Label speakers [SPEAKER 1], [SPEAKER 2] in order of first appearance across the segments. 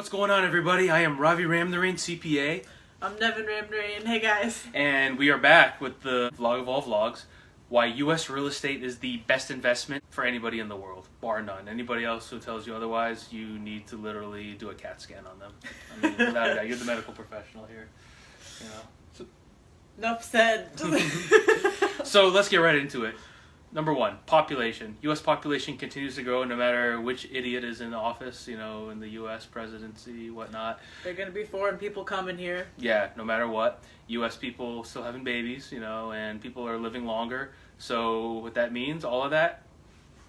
[SPEAKER 1] What's going on, everybody? I am RaviRamCPA.
[SPEAKER 2] I'm Devin Ram. Hey, guys.
[SPEAKER 1] And we are back with the vlog of all vlogs. Why U.S. real estate is the best investment for anybody in the world, bar none. Anybody else who tells you otherwise, you need to literally do a CAT scan on them. I mean, without a doubt, you're the medical professional here. You know.
[SPEAKER 2] Enough said.
[SPEAKER 1] So let's get right into it. Number one, population. U.S. population continues to grow no matter which idiot is in office, you know, in the U.S. presidency, whatnot.
[SPEAKER 2] There are going to be foreign people coming here.
[SPEAKER 1] Yeah, no matter what. U.S. people still having babies, you know, and people are living longer. So what that means, all of that,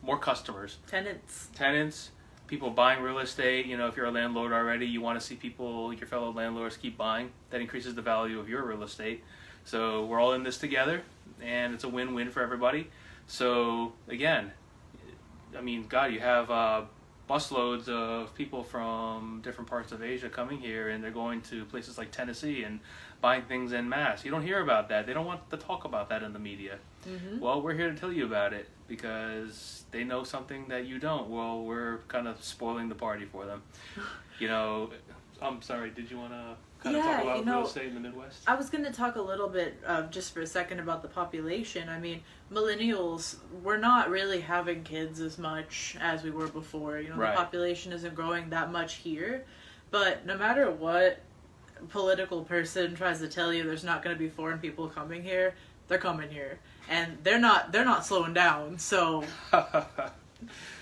[SPEAKER 1] more customers. Tenants, people buying real estate. You know, if you're a landlord already, you want to see people, your fellow landlords, keep buying. That increases the value of your real estate. So we're all in this together, and it's a win-win for everybody. So, again, I mean, God, you have busloads of people from different parts of Asia coming here, and they're going to places like Tennessee and buying things en masse. You don't hear about that. They don't want to talk about that in the media. Mm-hmm. Well, we're here to tell you about it because they know something that you don't. Well, we're kind of spoiling the party for them. You know, I'm sorry, did you want to kind of talk about real estate in the Midwest?
[SPEAKER 2] I was going to talk a little bit, just for a second, about the population. I mean, millennials, we're not really having kids as much as we were before. You know, right. The population isn't growing that much here. But no matter what political person tries to tell you there's not going to be foreign people coming here, they're coming here. And they're not slowing down. So,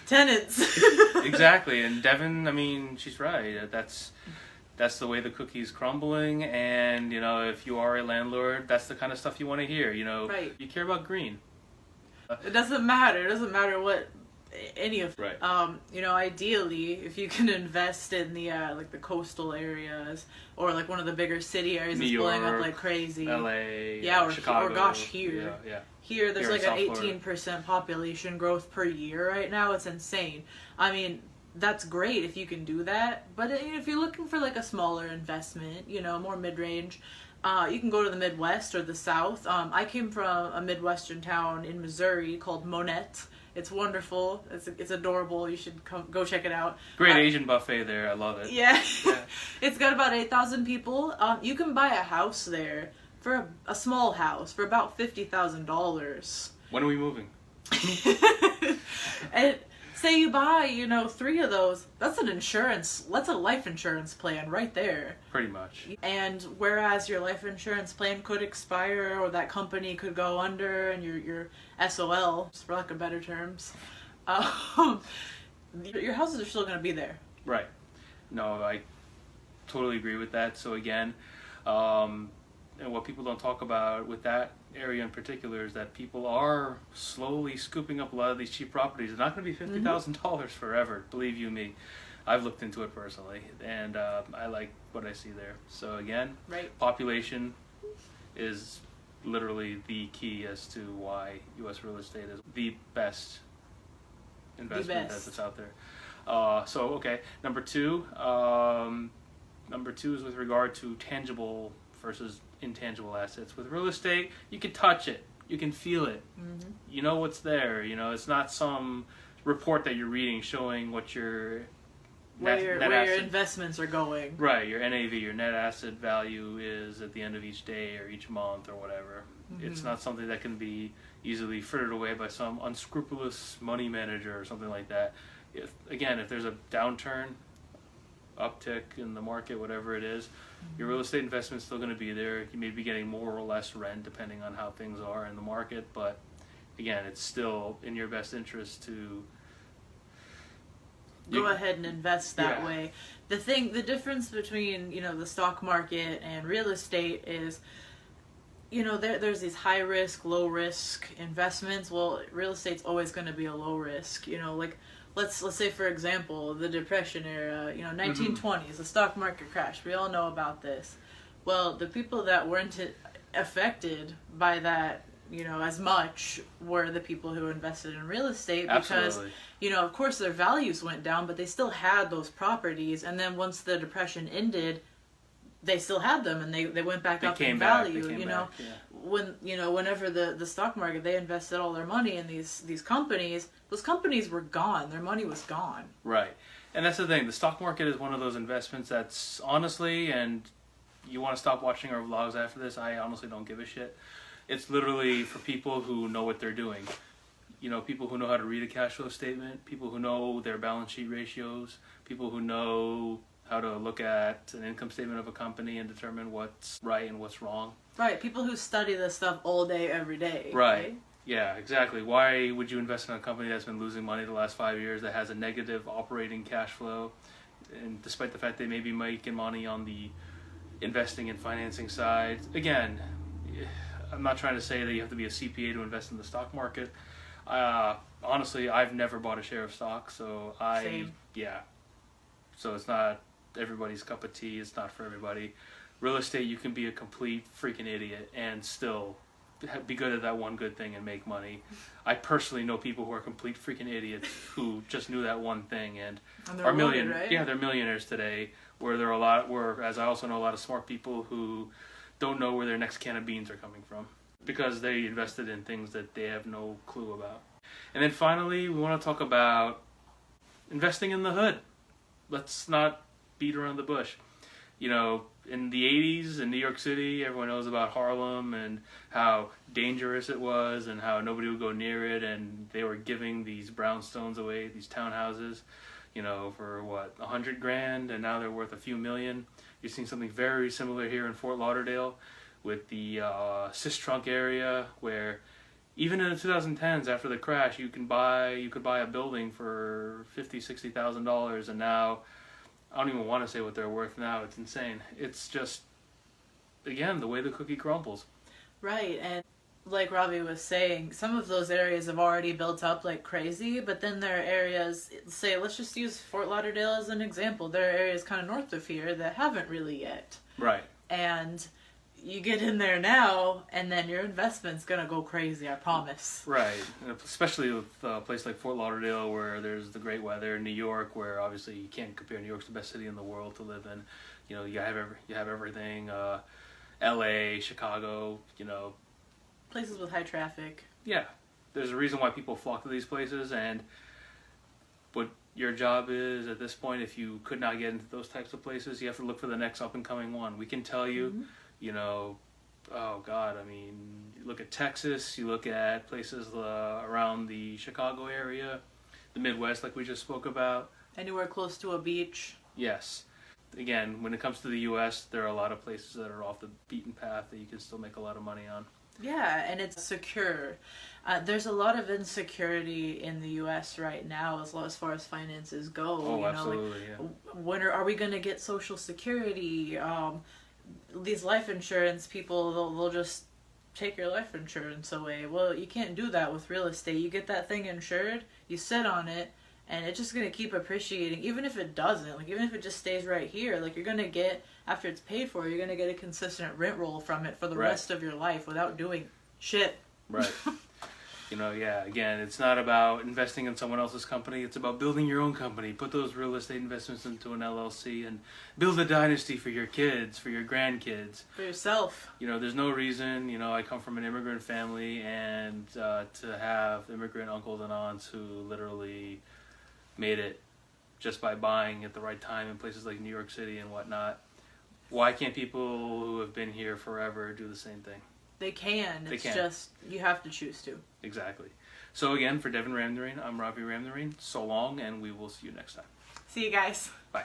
[SPEAKER 2] tenants.
[SPEAKER 1] Exactly. And Devin, I mean, she's right. That's the way the cookie's crumbling, and, you know, if you are a landlord, that's the kind of stuff you want to hear, you know.
[SPEAKER 2] Right.
[SPEAKER 1] You care about green.
[SPEAKER 2] It doesn't matter. It doesn't matter what any of.
[SPEAKER 1] Right.
[SPEAKER 2] You know, ideally, if you can invest in the like the coastal areas or like one of the bigger city areas that's blowing up like crazy.
[SPEAKER 1] LA.
[SPEAKER 2] Yeah, or
[SPEAKER 1] Chicago.
[SPEAKER 2] Or gosh, here.
[SPEAKER 1] Yeah.
[SPEAKER 2] Here, there's
[SPEAKER 1] here
[SPEAKER 2] like an 18% population growth per year right now. It's insane. I mean, that's great if you can do that, but if you're looking for like a smaller investment, you know, more mid-range, you can go to the Midwest or the South. I came from a Midwestern town in Missouri called Monette. It's wonderful. It's adorable. You should go check it out.
[SPEAKER 1] Great Asian buffet there. I love it.
[SPEAKER 2] Yeah. It's got about 8,000 people. You can buy a house there for a small house for about $50,000.
[SPEAKER 1] When are we moving?
[SPEAKER 2] And say you buy, you know, 3 of those, that's a life insurance plan right there.
[SPEAKER 1] Pretty much.
[SPEAKER 2] And whereas your life insurance plan could expire or that company could go under and your SOL, for lack of better terms, your houses are still going to be there.
[SPEAKER 1] Right. No, I totally agree with that. So again, and what people don't talk about with that area in particular is that people are slowly scooping up a lot of these cheap properties. It's not going to be $50,000 forever, believe you me. I've looked into it personally, and I like what I see there. So again,
[SPEAKER 2] right. Population
[SPEAKER 1] is literally the key as to why U.S. real estate is the best investment that's out there. So, okay, number two is with regard to tangible versus intangible assets. With real estate, you can touch it, you can feel it, you know what's there. You know, it's not some report that you're reading showing what your
[SPEAKER 2] where your investments are going.
[SPEAKER 1] Right, your NAV, your net asset value is at the end of each day or each month or whatever. It's not something that can be easily frittered away by some unscrupulous money manager or something like that. If there's a downturn, uptick in the market, whatever it is, your real estate investment is still going to be there. You may be getting more or less rent depending on how things are in the market, but again, it's still in your best interest to
[SPEAKER 2] go ahead and invest that way. The difference between, you know, the stock market and real estate is, you know, there's these high risk, low risk investments. Well, real estate's always going to be a low risk, you know, like let's say, for example, the Depression era, you know, 1920s, the stock market crashed. We all know about this. Well, the people that weren't affected by that, you know, as much were the people who invested in real estate because,
[SPEAKER 1] Absolutely.
[SPEAKER 2] You know, of course their values went down, but they still had those properties. And then once the Depression ended, they still had them and they went back up in value, you know. Whenever the stock market, they invested all their money in these companies, those companies were gone. Their money was gone.
[SPEAKER 1] Right. And that's the thing. The stock market is one of those investments that's honestly, and you want to stop watching our vlogs after this, I honestly don't give a shit. It's literally for people who know what they're doing. You know, people who know how to read a cash flow statement, people who know their balance sheet ratios, people who know how to look at an income statement of a company and determine what's right and what's wrong.
[SPEAKER 2] Right, people who study this stuff all day, every day.
[SPEAKER 1] Right? Yeah, exactly. Why would you invest in a company that's been losing money the last 5 years, that has a negative operating cash flow, and despite the fact they may be making money on the investing and financing side? Again, I'm not trying to say that you have to be a CPA to invest in the stock market. Honestly, I've never bought a share of stock, so
[SPEAKER 2] Same.
[SPEAKER 1] Yeah. So it's not everybody's cup of tea. It's not for everybody. Real estate, you can be a complete freaking idiot and still be good at that one good thing and make money. I personally know people who are complete freaking idiots who just knew that one thing and
[SPEAKER 2] are
[SPEAKER 1] right? Yeah, they're millionaires today. Whereas I also know a lot of smart people who don't know where their next can of beans are coming from because they invested in things that they have no clue about. And then finally, we want to talk about investing in the hood. Let's not beat around the bush. You know, in the 80s in New York City, everyone knows about Harlem and how dangerous it was and how nobody would go near it, and they were giving these brownstones away, these townhouses, you know, for what, $100,000, and now they're worth a few million. You're seeing something very similar here in Fort Lauderdale with the Sistrunk area, where even in the 2010s, after the crash, you could buy a building for $50,000, $60,000, and now I don't even want to say what they're worth now. It's insane. It's just, again, the way the cookie crumbles.
[SPEAKER 2] Right, and like Ravi was saying, some of those areas have already built up like crazy, but then there are areas, say, let's just use Fort Lauderdale as an example. There are areas kind of north of here that haven't really yet.
[SPEAKER 1] Right.
[SPEAKER 2] And you get in there now, and then your investment's gonna go crazy, I promise.
[SPEAKER 1] Right, and especially with a place like Fort Lauderdale, where there's the great weather. New York, where obviously you can't compare. New York's the best city in the world to live in. You know, you have everything. L.A., Chicago. You know,
[SPEAKER 2] places with high traffic.
[SPEAKER 1] Yeah, there's a reason why people flock to these places, and what your job is at this point, if you could not get into those types of places, you have to look for the next up and coming one. We can tell you. Mm-hmm. You know, oh God, I mean, you look at Texas, you look at places around the Chicago area, the Midwest, like we just spoke about.
[SPEAKER 2] Anywhere close to a beach.
[SPEAKER 1] Yes. Again, when it comes to the U.S., there are a lot of places that are off the beaten path that you can still make a lot of money on.
[SPEAKER 2] Yeah, and it's secure. There's a lot of insecurity in the U.S. right now as far as finances go.
[SPEAKER 1] Oh, absolutely,
[SPEAKER 2] yeah. When are we going to get Social Security? These life insurance people, they'll just take your life insurance away. Well, you can't do that with real estate. You get that thing insured, you sit on it, and it's just going to keep appreciating. Even if it doesn't, like even if it just stays right here, like you're going to get, after it's paid for, you're going to get a consistent rent roll from it for the rest of your life without doing shit.
[SPEAKER 1] Right. You know, yeah, again, it's not about investing in someone else's company. It's about building your own company. Put those real estate investments into an LLC and build a dynasty for your kids, for your grandkids.
[SPEAKER 2] For yourself.
[SPEAKER 1] You know, there's no reason, you know, I come from an immigrant family, and to have immigrant uncles and aunts who literally made it just by buying at the right time in places like New York City and whatnot. Why can't people who have been here forever do the same thing?
[SPEAKER 2] They can. It's just, you have to choose to.
[SPEAKER 1] Exactly. So again, for Devin Ramnarine, I'm RaviRamCPA. So long, and we will see you next time.
[SPEAKER 2] See you guys.
[SPEAKER 1] Bye.